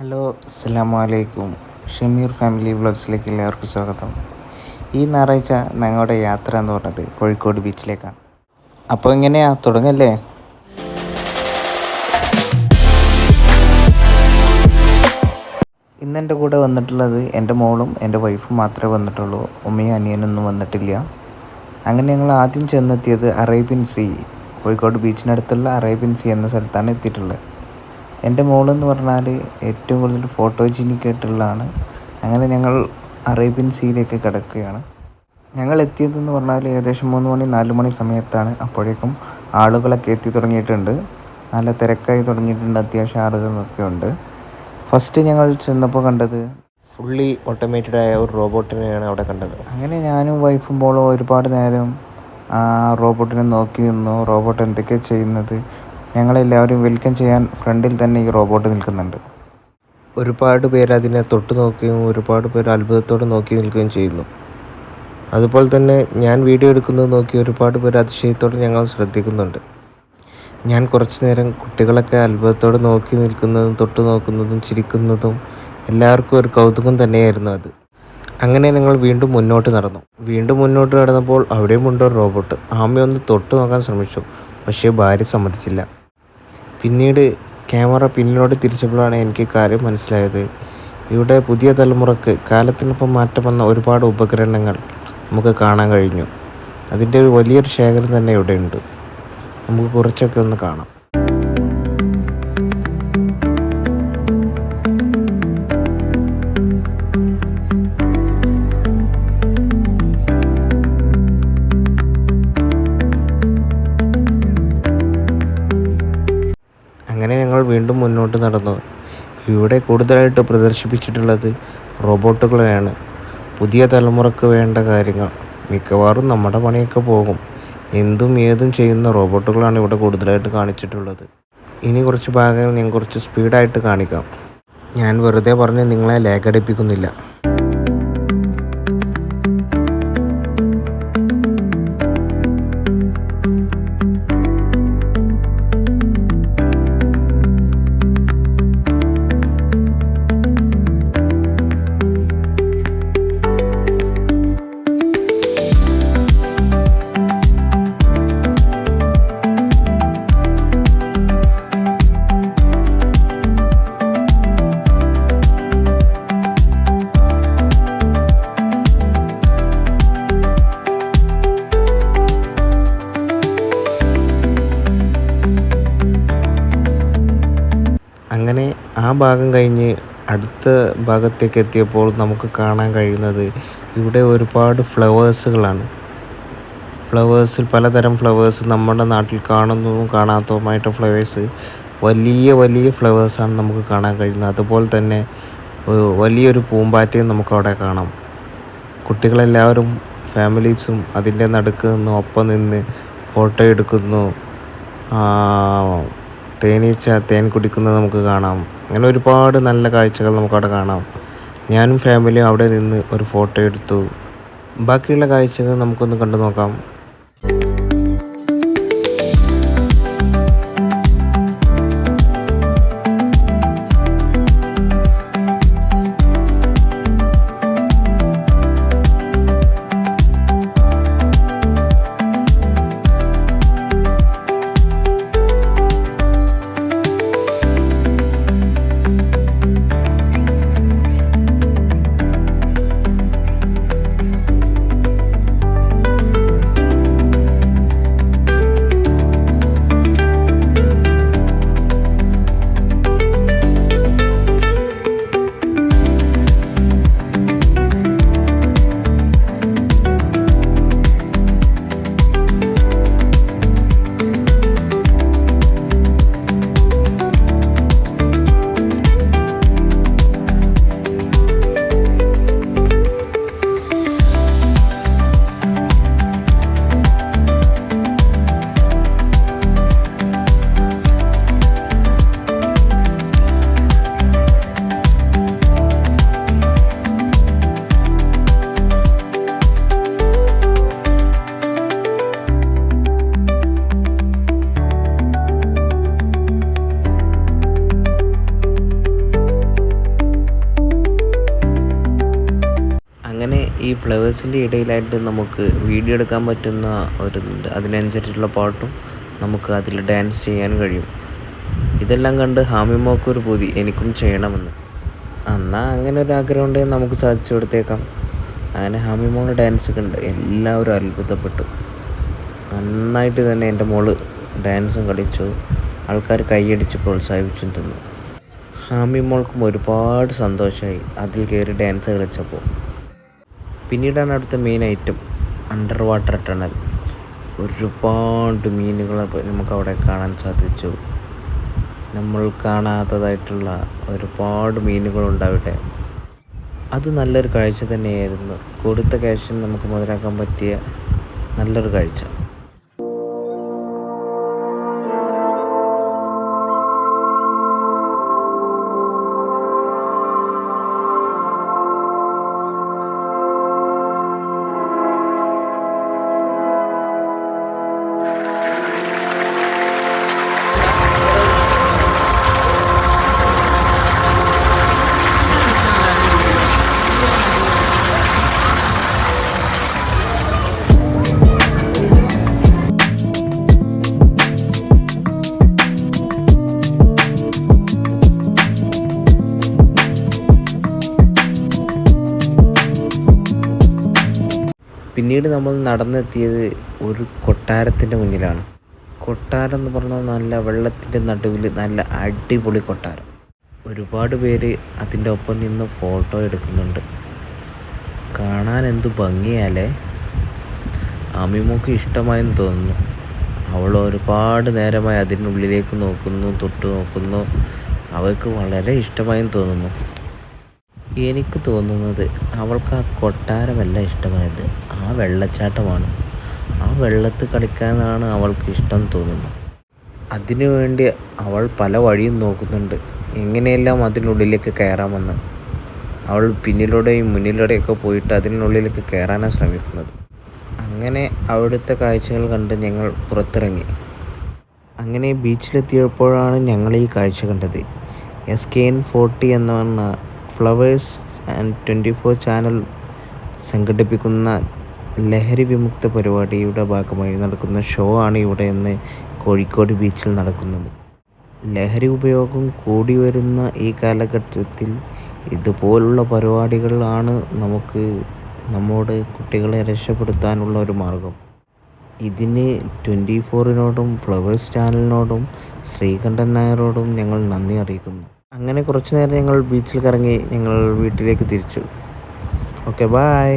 Hello, അസ്സലാമു അലൈക്കും. Shameer family വ്ളോഗ്സിലേക്ക് എല്ലാവർക്കും സ്വാഗതം. ഈ ഞായറാഴ്ച ഞങ്ങളുടെ യാത്ര എന്ന് പറഞ്ഞത് കോഴിക്കോട് ബീച്ചിലേക്കാണ്. അപ്പോൾ എങ്ങനെയാ തുടങ്ങല്ലേ? ഇന്ന് എൻ്റെ കൂടെ വന്നിട്ടുള്ളത് എൻ്റെ മോളും എൻ്റെ വൈഫും മാത്രമേ വന്നിട്ടുള്ളൂ. ഉമ്മയും അനിയനൊന്നും വന്നിട്ടില്ല. അങ്ങനെ ഞങ്ങൾ ആദ്യം ചെന്നെത്തിയത് അറേബ്യൻ സീ, കോഴിക്കോട് ബീച്ചിനടുത്തുള്ള അറേബ്യൻ സീ എന്ന സ്ഥലത്താണ് എത്തിയിട്ടുള്ളത്. എൻ്റെ മോളെന്ന് പറഞ്ഞാൽ ഏറ്റവും കൂടുതൽ ഫോട്ടോജനിക് ആയിട്ടുള്ളതാണ്. അങ്ങനെ ഞങ്ങൾ അറേബ്യൻ സീയിലേക്ക് കിടക്കുകയാണ്. ഞങ്ങൾ എത്തിയതെന്ന് പറഞ്ഞാൽ ഏകദേശം 3 മണി 4 മണി സമയത്താണ്. അപ്പോഴേക്കും ആളുകളൊക്കെ എത്തി തുടങ്ങിയിട്ടുണ്ട്. നല്ല തിരക്കായി തുടങ്ങിയിട്ടുണ്ട്. അത്യാവശ്യം ആളുകളൊക്കെ ഉണ്ട്. ഫസ്റ്റ് ഞങ്ങൾ ചെന്നപ്പോൾ കണ്ടത് ഫുള്ളി ഓട്ടോമേറ്റഡായ ഒരു റോബോട്ടിനെയാണ് അവിടെ കണ്ടത്. അങ്ങനെ ഞാനും വൈഫും മോളും ഒരുപാട് നേരം ആ റോബോട്ടിനെ നോക്കി നിന്നു. റോബോട്ട് എന്തൊക്കെയാണ് ചെയ്യുന്നത്, ഞങ്ങളെല്ലാവരും വെൽക്കം ചെയ്യാൻ ഫ്രണ്ടിൽ തന്നെ ഈ റോബോട്ട് നിൽക്കുന്നുണ്ട്. ഒരുപാട് പേര് അതിനെ തൊട്ട് നോക്കുകയും ഒരുപാട് പേര് അത്ഭുതത്തോടെ നോക്കി നിൽക്കുകയും ചെയ്യുന്നു. അതുപോലെ തന്നെ ഞാൻ വീഡിയോ എടുക്കുന്നത് നോക്കി ഒരുപാട് പേര് അതിശയത്തോടെ ഞങ്ങൾ ശ്രദ്ധിക്കുന്നുണ്ട്. ഞാൻ കുറച്ച് നേരം കുട്ടികളൊക്കെ അത്ഭുതത്തോടെ നോക്കി നിൽക്കുന്നതും തൊട്ട് നോക്കുന്നതും ചിരിക്കുന്നതും എല്ലാവർക്കും ഒരു കൗതുകം തന്നെയായിരുന്നു അത്. അങ്ങനെ ഞങ്ങൾ വീണ്ടും മുന്നോട്ട് നടന്നപ്പോൾ അവിടെയും ഉണ്ട് ഒരു റോബോട്ട്. ആമയൊന്ന് തൊട്ട് നോക്കാൻ ശ്രമിച്ചു, പക്ഷേ ഭാര്യ സമ്മതിച്ചില്ല. പിന്നീട് ക്യാമറ പിന്നിലോട്ട് തിരിച്ചപ്പോഴാണ് എനിക്ക് കാര്യം മനസ്സിലായത്. ഇവിടെ പുതിയ തലമുറക്ക് കാലത്തിനൊപ്പം മാറ്റം വന്ന ഒരുപാട് ഉപകരണങ്ങൾ നമുക്ക് കാണാൻ കഴിഞ്ഞു. അതിൻ്റെ ഒരു വലിയൊരു ശേഖരം തന്നെ ഇവിടെയുണ്ട്. നമുക്ക് കുറച്ചൊക്കെ ഒന്ന് കാണാം. അങ്ങനെ ഞങ്ങൾ വീണ്ടും മുന്നോട്ട് നടന്നു. ഇവിടെ കൂടുതലായിട്ട് പ്രദർശിപ്പിച്ചിട്ടുള്ളത് റോബോട്ടുകളെയാണ്. പുതിയ തലമുറക്ക് വേണ്ട കാര്യങ്ങൾ മിക്കവാറും നമ്മുടെ പണിയൊക്കെ പോകും. എന്തും ഏതും ചെയ്യുന്ന റോബോട്ടുകളാണ് ഇവിടെ കൂടുതലായിട്ട് കാണിച്ചിട്ടുള്ളത്. ഇനി കുറച്ച് ഭാഗങ്ങൾ ഞാൻ കുറച്ച് സ്പീഡായിട്ട് കാണിക്കാം. ഞാൻ വെറുതെ പറഞ്ഞ് നിങ്ങളെ ലാഗടിപ്പിക്കുന്നില്ല. അങ്ങനെ ആ ഭാഗം കഴിഞ്ഞ് അടുത്ത ഭാഗത്തേക്ക് എത്തിയപ്പോൾ നമുക്ക് കാണാൻ കഴിയുന്നത് ഇവിടെ ഒരുപാട് ഫ്ലവേഴ്സുകളാണ്. ഫ്ലവേഴ്സിൽ പലതരം ഫ്ലവേഴ്സ് നമ്മുടെ നാട്ടിൽ കാണുന്നതും കാണാത്തതുമായിട്ട് ഫ്ലവേഴ്സ്, വലിയ വലിയ ഫ്ലവേഴ്സാണ് നമുക്ക് കാണാൻ കഴിയുന്നത്. അതുപോലെ തന്നെ വലിയൊരു പൂമ്പാറ്റയും നമുക്കവിടെ കാണാം. കുട്ടികളെല്ലാവരും ഫാമിലീസും അതിൻ്റെ നടുക്ക് നിന്ന് ഒപ്പം നിന്ന് ഫോട്ടോ എടുക്കുന്നു. തേനീച്ച തേൻ കുടിക്കുന്നത് നമുക്ക് കാണാം. അങ്ങനെ ഒരുപാട് നല്ല കാഴ്ചകൾ നമുക്കവിടെ കാണാം. ഞാനും ഫാമിലിയും അവിടെ നിന്ന് ഒരു ഫോട്ടോ എടുത്തു. ബാക്കിയുള്ള കാഴ്ചകൾ നമുക്കൊന്ന് കണ്ടു നോക്കാം. ഈ ഫ്ലവേഴ്സിൻ്റെ ഇടയിലായിട്ട് നമുക്ക് വീഡിയോ എടുക്കാൻ പറ്റുന്ന ഒരു അതിനനുസരിച്ചുള്ള പാട്ടും നമുക്ക് അതിൽ ഡാൻസ് ചെയ്യാൻ കഴിയും. ഇതെല്ലാം കണ്ട് ഹാമിമോക്കൊരു പൂതി എനിക്കും ചെയ്യണമെന്ന്. എന്നാൽ അങ്ങനെ ഒരു ആഗ്രഹം ഉണ്ടെങ്കിൽ നമുക്ക് സാധിച്ചു കൊടുത്തേക്കാം. അങ്ങനെ ഹാമിമോൾ ഡാൻസ് കണ്ട് എല്ലാവരും അത്ഭുതപ്പെട്ടു. നന്നായിട്ട് തന്നെ എൻ്റെ മോള് ഡാൻസും കളിച്ചു. ആൾക്കാർ കൈയടിച്ച് പ്രോത്സാഹിപ്പിച്ചിരുന്നു. ഹാമിമോൾക്കും ഒരുപാട് സന്തോഷമായി അതിൽ കയറി ഡാൻസ് കളിച്ചപ്പോൾ. പിന്നീടാണ് അടുത്ത main item under water tunnel. ഒരുപാട് മീനുകളെ നമുക്കവിടെ കാണാൻ സാധിച്ചു. നമ്മൾ കാണാത്തതായിട്ടുള്ള ഒരുപാട് മീനുകളുണ്ടവിടെ. അത് നല്ലൊരു കാഴ്ച തന്നെയായിരുന്നു. കൊടുത്ത ക്യാഷിന് നമുക്ക് മുതലാക്കാൻ പറ്റിയ നല്ലൊരു കാഴ്ച. പിന്നീട് നമ്മൾ നടന്നെത്തിയത് ഒരു കൊട്ടാരത്തിൻ്റെ മുന്നിലാണ്. കൊട്ടാരം എന്ന് പറഞ്ഞാൽ നല്ല വെള്ളത്തിൻ്റെ നടുവിൽ നല്ല അടിപൊളി കൊട്ടാരം. ഒരുപാട് പേര് അതിൻ്റെ ഒപ്പം നിന്ന് ഫോട്ടോ എടുക്കുന്നുണ്ട്. കാണാൻ എന്ത് ഭംഗിയാലേ. അമിമോക്ക് ഇഷ്ടമായെന്ന് തോന്നുന്നു. അവൾ ഒരുപാട് നേരമായി അതിനുള്ളിലേക്ക് നോക്കുന്നു, തൊട്ട് നോക്കുന്നു. അവൾക്ക് വളരെ ഇഷ്ടമായെന്ന് തോന്നുന്നു. എനിക്ക് തോന്നുന്നത് അവൾക്ക് ആ കൊട്ടാരമല്ല ഇഷ്ടമായത്, ആ വെള്ളച്ചാട്ടമാണ്. ആ വെള്ളത്തിൽ കളിക്കാനാണ് അവൾക്ക് ഇഷ്ടം തോന്നുന്നു. അതിനുവേണ്ടി അവൾ പല വഴിയും നോക്കുന്നുണ്ട്, എങ്ങനെയെല്ലാം അതിനുള്ളിലേക്ക് കയറാമെന്ന്. അവൾ പിന്നിലൂടെയും മുന്നിലൂടെയൊക്കെ പോയിട്ട് അതിനുള്ളിലേക്ക് കയറാനാണ് ശ്രമിക്കുന്നത്. അങ്ങനെ അവിടുത്തെ കാഴ്ചകൾ കണ്ട് ഞങ്ങൾ പുറത്തിറങ്ങി. അങ്ങനെ ബീച്ചിലെത്തിയപ്പോഴാണ് ഞങ്ങൾ ഈ കാഴ്ച കണ്ടത്. SKN40 എന്ന പറഞ്ഞ ഫ്ലവേഴ്സ് ആൻഡ് 24 ചാനൽ സംഘടിപ്പിക്കുന്ന ലഹരി വിമുക്ത പരിപാടിയുടെ ഭാഗമായി നടക്കുന്ന ഷോ ആണ് ഇവിടെ ഇന്ന് കോഴിക്കോട് ബീച്ചിൽ നടക്കുന്നത്. ലഹരി ഉപയോഗം കൂടി വരുന്ന ഈ കാലഘട്ടത്തിൽ ഇതുപോലുള്ള പരിപാടികളാണ് നമുക്ക് നമ്മുടെ കുട്ടികളെ രക്ഷപ്പെടുത്താനുള്ള ഒരു മാർഗം. ഇതിന് 24നോടും ഫ്ലവേഴ്സ് ചാനലിനോടും ശ്രീകണ്ഠൻ നായരോടും ഞങ്ങൾ നന്ദി അറിയിക്കുന്നു. അങ്ങനെ കുറച്ചു നേരം ഞങ്ങൾ ബീച്ചിൽ കറങ്ങി ഞങ്ങൾ വീട്ടിലേക്ക് തിരിച്ചു. Okay, by.